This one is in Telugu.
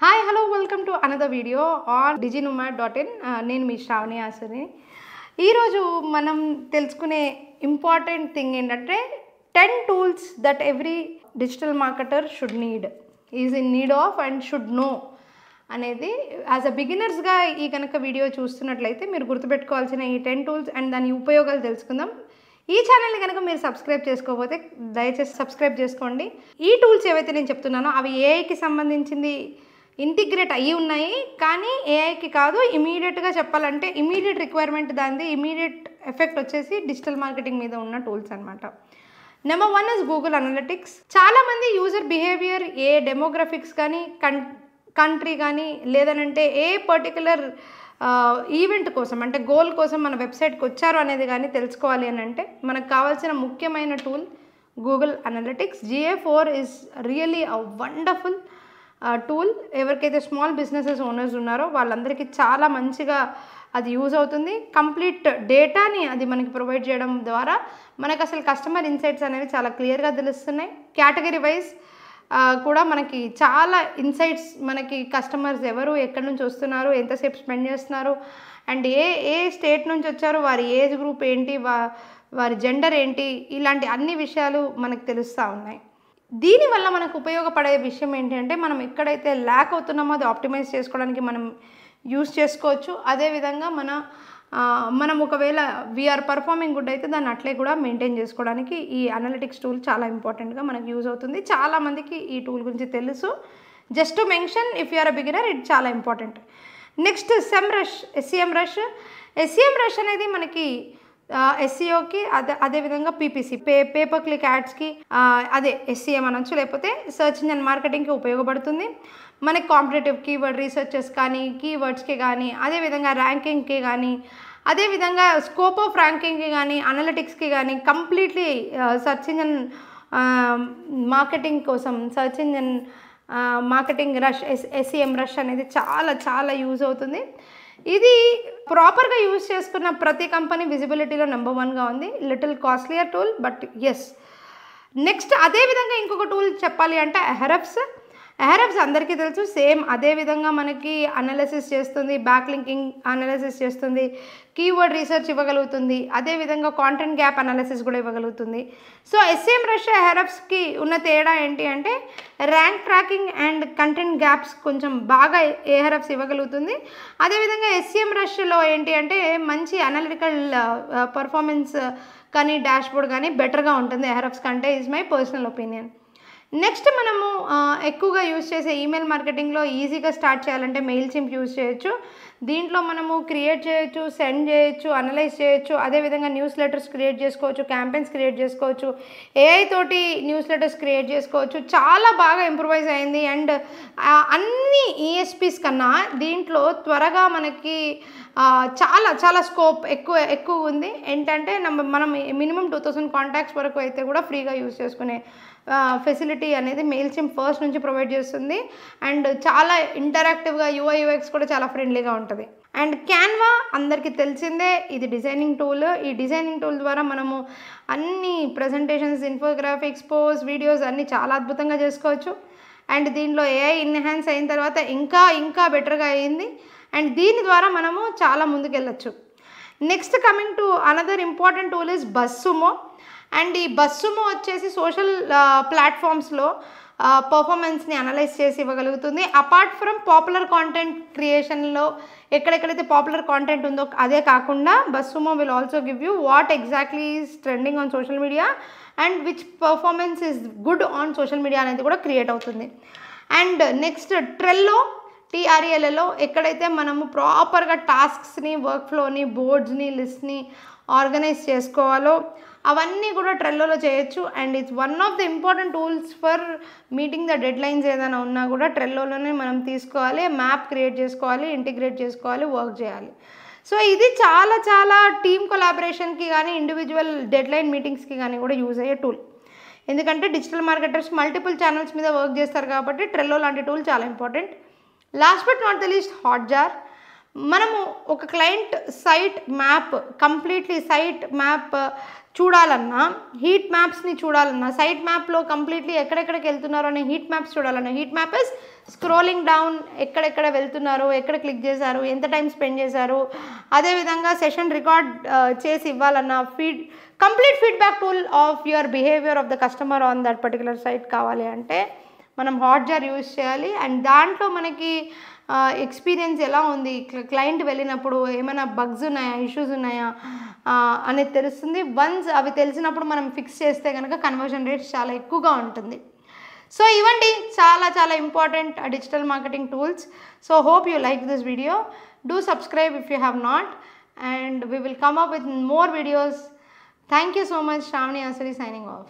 Hi hello welcome to another video on diginomad.in. నేను మీ శ్రావణి ఆసుని. ఈరోజు మనం తెలుసుకునే ఇంపార్టెంట్ థింగ్ ఏంటంటే 10 tools that every digital marketer should need is in need of and should know అనేది యాజ్ అ బిగినర్స్గా ఈ కనుక వీడియో చూస్తున్నట్లయితే మీరు గుర్తుపెట్టుకోవాల్సిన ఈ 10 టూల్స్ అండ్ దాని ఉపయోగాలు తెలుసుకుందాం. ఈ ఛానల్ని కనుక మీరు సబ్స్క్రైబ్ చేసుకోకపోతే దయచేసి సబ్స్క్రైబ్ చేసుకోండి. ఈ టూల్స్ ఏవైతే నేను చెప్తున్నానో అవి ఏఐకి సంబంధించింది ఇంటిగ్రేట్ అయ్యి ఉన్నాయి, కానీ ఏఐకి కాదు. ఇమీడియట్గా చెప్పాలంటే ఇమీడియట్ రిక్వైర్మెంట్ దానిది, ఇమీడియట్ ఎఫెక్ట్ వచ్చేసి డిజిటల్ మార్కెటింగ్ మీద ఉన్న టూల్స్ అనమాట. Number 1 is Google analytics. చాలామంది యూజర్ బిహేవియర్, ఏ డెమోగ్రఫిక్స్ కానీ కంట్రీ కానీ లేదనంటే ఏ పర్టికులర్ ఈవెంట్ కోసం అంటే గోల్ కోసం మన వెబ్సైట్కి వచ్చారు అనేది కానీ తెలుసుకోవాలి అని అంటే మనకు కావాల్సిన ముఖ్యమైన tool Google analytics. GA4 is really a wonderful tool. ఎవరికైతే స్మాల్ బిజినెసెస్ ఓనర్స్ ఉన్నారో వాళ్ళందరికీ చాలా మంచిగా అది యూజ్ అవుతుంది. కంప్లీట్ డేటాని అది మనకి ప్రొవైడ్ చేయడం ద్వారా మనకు అసలు కస్టమర్ ఇన్సైట్స్ అనేవి చాలా క్లియర్గా తెలుస్తున్నాయి. కేటగిరీ వైజ్ కూడా మనకి చాలా ఇన్సైట్స్, మనకి కస్టమర్స్ ఎవరు, ఎక్కడి నుంచి వస్తున్నారు, ఎంతసేపు స్పెండ్ చేస్తున్నారు, అండ్ ఏ స్టేట్ నుంచి వచ్చారు, వారి ఏజ్ గ్రూప్ ఏంటి, వారి జెండర్ ఏంటి, ఇలాంటి అన్ని విషయాలు మనకు తెలుస్తూ ఉన్నాయి. దీనివల్ల మనకు ఉపయోగపడే విషయం ఏంటంటే మనం ఎక్కడైతే ల్యాక్ అవుతున్నామో అది ఆప్టిమైజ్ చేసుకోవడానికి మనం యూస్ చేసుకోవచ్చు. అదేవిధంగా మనం ఒకవేళ వీఆర్ పర్ఫార్మింగ్ గుడ్ అయితే దాన్ని అట్లే కూడా మెయింటైన్ చేసుకోవడానికి ఈ అనలిటిక్స్ టూల్ చాలా ఇంపార్టెంట్గా మనకు యూజ్ అవుతుంది. చాలామందికి ఈ టూల్ గురించి తెలుసు. Just to mention if you're a beginner ఇది చాలా ఇంపార్టెంట్. నెక్స్ట్ SEM రష్ అనేది మనకి SEOకి అదేవిధంగా PPC పేపర్ క్లిక్ యాడ్స్కి అదే SEM అనొచ్చు, లేకపోతే సర్చ్ ఇంజన్ మార్కెటింగ్కి ఉపయోగపడుతుంది. మనకి కాంపిటేటివ్ కీవర్డ్ రీసెర్చెస్ కానీ, కీవర్డ్స్కి కానీ, అదేవిధంగా ర్యాంకింగ్కి కానీ, అదేవిధంగా స్కోప్ ఆఫ్ ర్యాంకింగ్కి కానీ, అనలిటిక్స్కి కానీ, కంప్లీట్లీ సర్చ్ ఇంజన్ మార్కెటింగ్ కోసం search engine marketing rush SEM rush అనేది చాలా చాలా యూజ్ అవుతుంది. ఇది ప్రాపర్గా యూజ్ చేసుకున్న ప్రతి కంపెనీ విజిబిలిటీలో నెంబర్ 1గా ఉంది. Little costlier tool but yes. Next అదేవిధంగా ఇంకొక టూల్ చెప్పాలి అంటే అహెరబ్స్ అందరికీ తెలుసు. సేమ్ అదేవిధంగా మనకి అనాలిసిస్ చేస్తుంది, బ్యాక్ లింకింగ్ అనాలిసిస్ చేస్తుంది, కీవర్డ్ రీసెర్చ్ ఇవ్వగలుగుతుంది, అదేవిధంగా కాంటెంట్ గ్యాప్ అనాలిసిస్ కూడా ఇవ్వగలుగుతుంది. సో SEM రష్ అహెరబ్స్కి ఉన్న తేడా ఏంటి అంటే rank tracking and content gaps కొంచెం బాగా అహెరబ్స్ ఇవ్వగలుగుతుంది. అదేవిధంగా SEM రష్లో ఏంటి అంటే మంచి అనలిటికల్ పర్ఫార్మెన్స్ కానీ డాష్బోర్డ్ కానీ బెటర్గా ఉంటుంది అహెరబ్స్ కంటే, is my personal opinion. Next మనము ఎక్కువగా యూజ్ చేసే ఈమెయిల్ మార్కెటింగ్లో ఈజీగా స్టార్ట్ చేయాలంటే మెయిల్చిమ్ప్ యూజ్ చేయొచ్చు. దీంట్లో మనము క్రియేట్ చేయొచ్చు, సెండ్ చేయొచ్చు, అనలైజ్ చేయొచ్చు, అదేవిధంగా న్యూస్ లెటర్స్ క్రియేట్ చేసుకోవచ్చు, క్యాంపెయిన్స్ క్రియేట్ చేసుకోవచ్చు, AI తోటి న్యూస్ లెటర్స్ క్రియేట్ చేసుకోవచ్చు. చాలా బాగా ఇంప్రూవైజ్ అయింది. అండ్ అన్ని ESPs కన్నా దీంట్లో త్వరగా మనకి చాలా చాలా స్కోప్ ఎక్కువ ఉంది. ఏంటంటే మనం మినిమం 2000 కాంటాక్ట్స్ వరకు అయితే కూడా ఫ్రీగా యూజ్ చేసుకునే ఫెసిలిటీ అనేది మెయిల్చిమ్ప్ ఫస్ట్ నుంచి ప్రొవైడ్ చేస్తుంది. అండ్ చాలా ఇంటరాక్టివ్గా UI UX కూడా చాలా ఫ్రెండ్లీగా ఉంటుంది. అండ్ క్యాన్వా అందరికీ తెలిసిందే, ఇది డిజైనింగ్ టూల్. ఈ డిజైనింగ్ టూల్ ద్వారా మనము అన్ని ప్రజెంటేషన్స్, ఇన్ఫోగ్రాఫిక్స్, పోస్ట్, వీడియోస్ అన్నీ చాలా అద్భుతంగా చేసుకోవచ్చు. అండ్ దీనిలో AI ఎన్హాన్స్ అయిన తర్వాత ఇంకా బెటర్గా అయింది. అండ్ దీని ద్వారా మనము చాలా ముందుకెళ్ళచ్చు. Next coming to another important tool is BuzzSumo. And ఈ బస్సుమో వచ్చేసి సోషల్ ప్లాట్ఫామ్స్లో పర్ఫార్మెన్స్ని అనలైజ్ చేసి ఇవ్వగలుగుతుంది. అపార్ట్ ఫ్రమ్ పాపులర్ కాంటెంట్ క్రియేషన్లో ఎక్కడెక్కడైతే పాపులర్ కాంటెంట్ ఉందో అదే కాకుండా BuzzSumo will also give you what exactly is trending on social media and which performance is good on social media అనేది కూడా క్రియేట్ అవుతుంది. అండ్ నెక్స్ట్ TRELలో ఎక్కడైతే మనము ప్రాపర్గా టాస్క్స్ని, వర్క్ ఫ్లోని, బోర్డ్స్ని, లిస్ట్ని ఆర్గనైజ్ చేసుకోవాలో అవన్నీ కూడా ట్రెల్లోలో చేయొచ్చు. And it's one of the important tools for meeting the dead lines. ఏదైనా ఉన్నా కూడా ట్రెల్లోనే మనం తీసుకోవాలి, మ్యాప్ క్రియేట్ చేసుకోవాలి, ఇంటిగ్రేట్ చేసుకోవాలి, వర్క్ చేయాలి. సో ఇది చాలా చాలా టీమ్ కొలాబరేషన్కి కానీ ఇండివిజువల్ డెడ్ లైన్ మీటింగ్స్కి కానీ కూడా యూజ్ అయ్యే టూల్. ఎందుకంటే డిజిటల్ మార్కెటర్స్ మల్టిపుల్ ఛానల్స్ మీద వర్క్ చేస్తారు కాబట్టి ట్రెల్లో లాంటి టూల్ చాలా important. Last but not the least Hotjar. మనము ఒక client site map completely site map చూడాలన్నా, హీట్ మ్యాప్స్ని చూడాలన్నా, సైట్ మ్యాప్లో కంప్లీట్లీ ఎక్కడెక్కడికి వెళ్తున్నారో అనే హీట్ మ్యాప్స్ చూడాలన్నా, heat map is scrolling down, ఎక్కడెక్కడ వెళ్తున్నారు, ఎక్కడ క్లిక్ చేశారు, ఎంత టైం స్పెండ్ చేశారు, అదేవిధంగా సెషన్ రికార్డ్ చేసి ఇవ్వాలన్నా, complete feedback tool of your behaviour of the customer on that particular site కావాలి అంటే మనం హాట్జార్ యూజ్ చేయాలి. అండ్ దాంట్లో మనకి ఎక్స్పీరియన్స్ ఎలా ఉంది, క్లయింట్ వెళ్ళినప్పుడు ఏమైనా బగ్స్ ఉన్నాయా, ఇష్యూస్ ఉన్నాయా అనేది తెలుస్తుంది. వన్స్ అవి తెలిసినప్పుడు మనం ఫిక్స్ చేస్తే కనుక కన్వర్షన్ రేట్స్ చాలా ఎక్కువగా ఉంటుంది. సో ఇవండి చాలా చాలా important digital marketing tools. So hope you like this video. Do subscribe if you have not, and we will come up with more videos. Thank you so much. Shravani Asuri signing off.